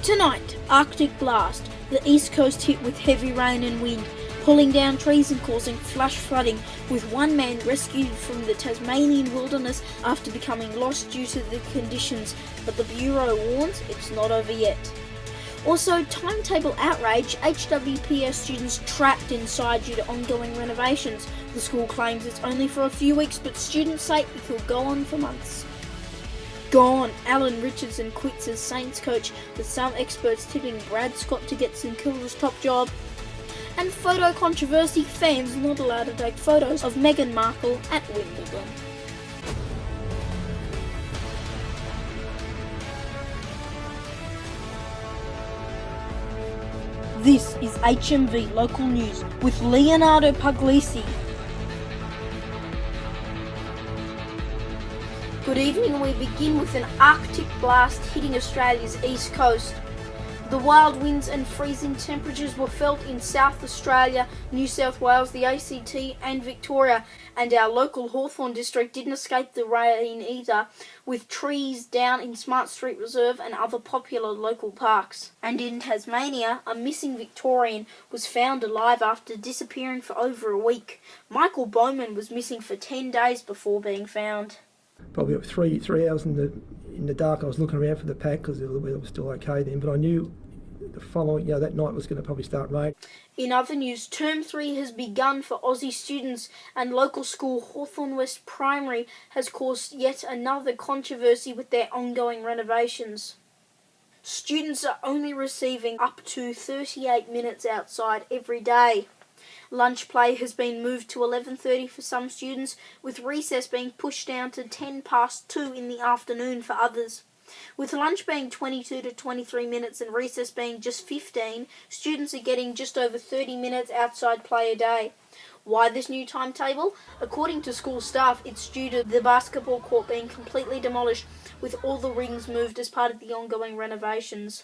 Tonight, Arctic blast. The east coast hit with heavy rain and wind, pulling down trees and causing flash flooding, with one man rescued from the Tasmanian wilderness after becoming lost due to the conditions, but the Bureau warns it's not over yet. Also, timetable outrage, HWPS students trapped inside due to ongoing renovations. The school claims it's only for a few weeks, but students say it could go on for months. Gone, Alan Richardson quits as Saints coach, with some experts tipping Brad Scott to get St Kilda's top job. And photo controversy, fans not allowed to take photos of Meghan Markle at Wimbledon. This is HMV Local News with Leonardo Puglisi. Good evening. We begin with an Arctic blast hitting Australia's east coast. The wild winds and freezing temperatures were felt in South Australia, New South Wales, the ACT and Victoria, and our local Hawthorn district didn't escape the rain either, with trees down in Smart Street Reserve and other popular local parks. And in Tasmania, a missing Victorian was found alive after disappearing for over a week. Michael Bowman was missing for 10 days before being found. Probably 3 hours in the dark. I was looking around for the pack because the weather was still okay then, but I knew the following, that night was going to probably start rain. In other news, Term 3 has begun for Aussie students, and local school Hawthorn West Primary has caused yet another controversy with their ongoing renovations. Students are only receiving up to 38 minutes outside every day. Lunch play has been moved to 11:30 for some students, with recess being pushed down to 10 past 2 in the afternoon for others. With lunch being 22 to 23 minutes and recess being just 15, students are getting just over 30 minutes outside play a day. Why this new timetable? According to school staff, it's due to the basketball court being completely demolished, with all the rings moved as part of the ongoing renovations.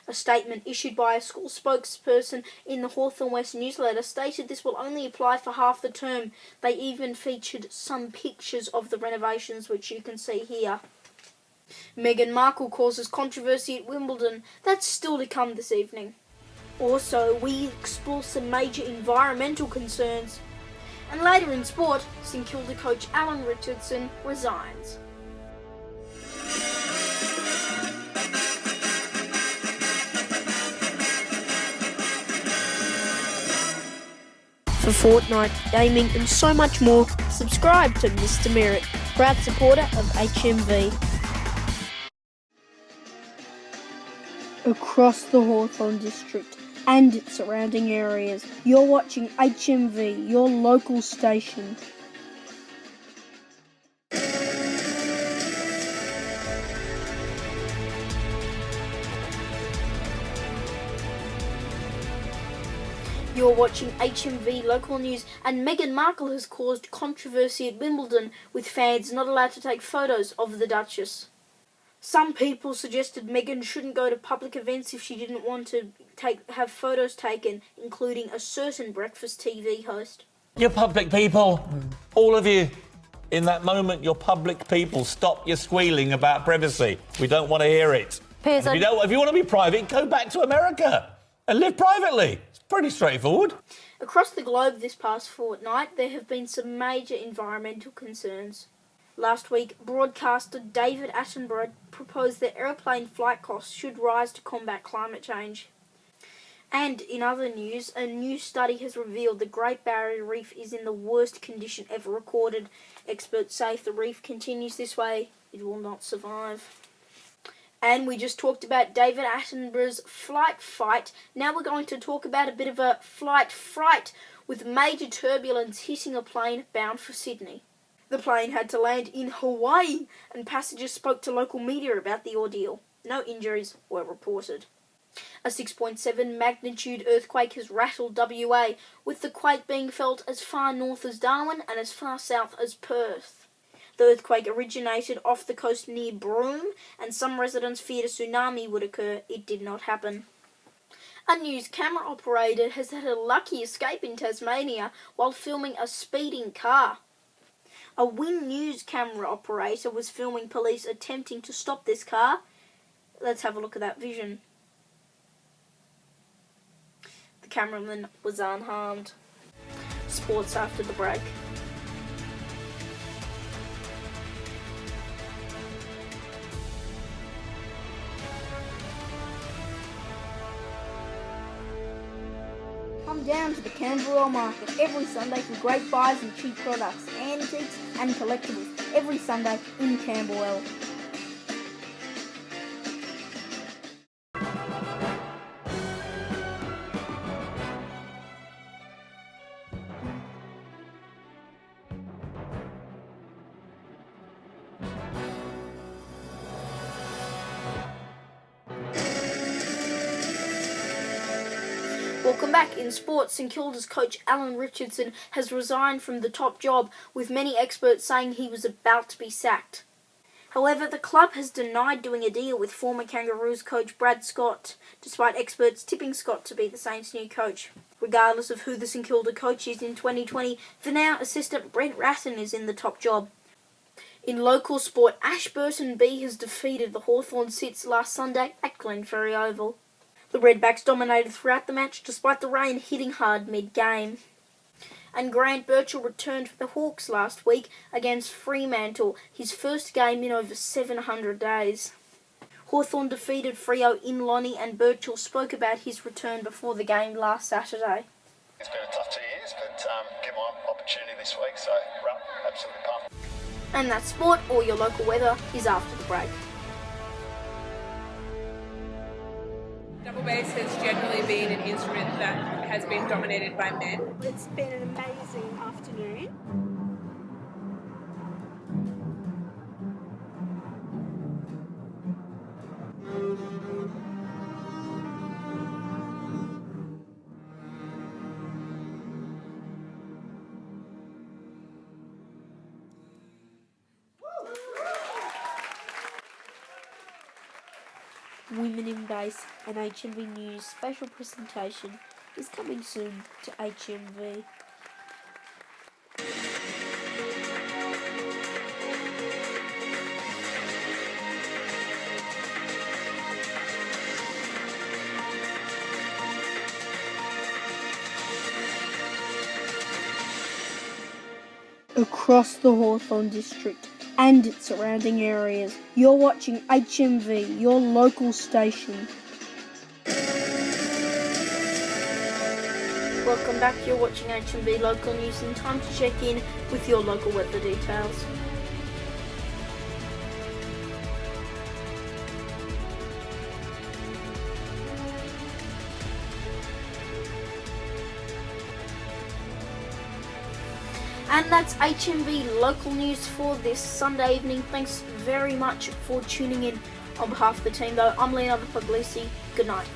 A statement issued by a school spokesperson in the Hawthorn West newsletter stated this will only apply for half the term. They even featured some pictures of the renovations, which you can see here. Meghan Markle causes controversy at Wimbledon. That's still to come this evening. Also, we explore some major environmental concerns. And later in sport, St Kilda coach Alan Richardson resigns. For Fortnite, gaming and so much more, subscribe to Mr. Merritt, proud supporter of HMV. Across the Hawthorn district and its surrounding areas, you're watching HMV, your local station. You're watching HMV Local News, and Meghan Markle has caused controversy at Wimbledon, with fans not allowed to take photos of the Duchess. Some people suggested Meghan shouldn't go to public events if she didn't want to have photos taken, including a certain breakfast TV host. You public people, all of you, in that moment, you're public people. Stop your squealing about privacy. We don't want to hear it. If you want to be private, go back to America and live privately. Pretty straightforward. Across the globe this past fortnight, there have been some major environmental concerns. Last week, broadcaster David Attenborough proposed that aeroplane flight costs should rise to combat climate change. And in other news, a new study has revealed the Great Barrier Reef is in the worst condition ever recorded. Experts say if the reef continues this way, it will not survive. And we just talked about David Attenborough's flight fight. Now we're going to talk about a bit of a flight fright, with major turbulence hitting a plane bound for Sydney. The plane had to land in Hawaii, and passengers spoke to local media about the ordeal. No injuries were reported. A 6.7 magnitude earthquake has rattled WA, with the quake being felt as far north as Darwin and as far south as Perth. The earthquake originated off the coast near Broome, and some residents feared a tsunami would occur. It did not happen. A news camera operator has had a lucky escape in Tasmania while filming a speeding car. A Win News camera operator was filming police attempting to stop this car. Let's have a look at that vision. cameraman was unharmed. Sports after the break. Come down to the Camberwell Market every Sunday for great buys and cheap products, antiques and collectibles. Every Sunday in Camberwell. Welcome back. In sports, St Kilda's coach Alan Richardson has resigned from the top job, with many experts saying he was about to be sacked. However, the club has denied doing a deal with former Kangaroos coach Brad Scott, despite experts tipping Scott to be the Saints' new coach. Regardless of who the St Kilda coach is in 2020, for now, assistant Brent Ratton is in the top job. In local sport, Ashburton B has defeated the Hawthorn Sits last Sunday at Glenferrie Oval. The Redbacks dominated throughout the match despite the rain hitting hard mid-game. And Grant Birchall returned for the Hawks last week against Fremantle, his first game in over 700 days. Hawthorn defeated Freo in Lonnie, and Birchall spoke about his return before the game last Saturday. It's been a tough 2 years, but get my opportunity this week, so absolutely pumped. And that's sport. All your local weather is after the break. Double bass has generally been an instrument that has been dominated by men. It's been an amazing afternoon. Women in Bass and HMV News special presentation is coming soon to HMV. Across the Hawthorn district and its surrounding areas, you're watching HMV, your local station. Welcome back. You're watching HMV Local News, and time to check in with your local weather details. And that's HMV Local News for this Sunday evening. Thanks very much for tuning in. On behalf of the team, though, I'm Leonardo Puglisi. Good night.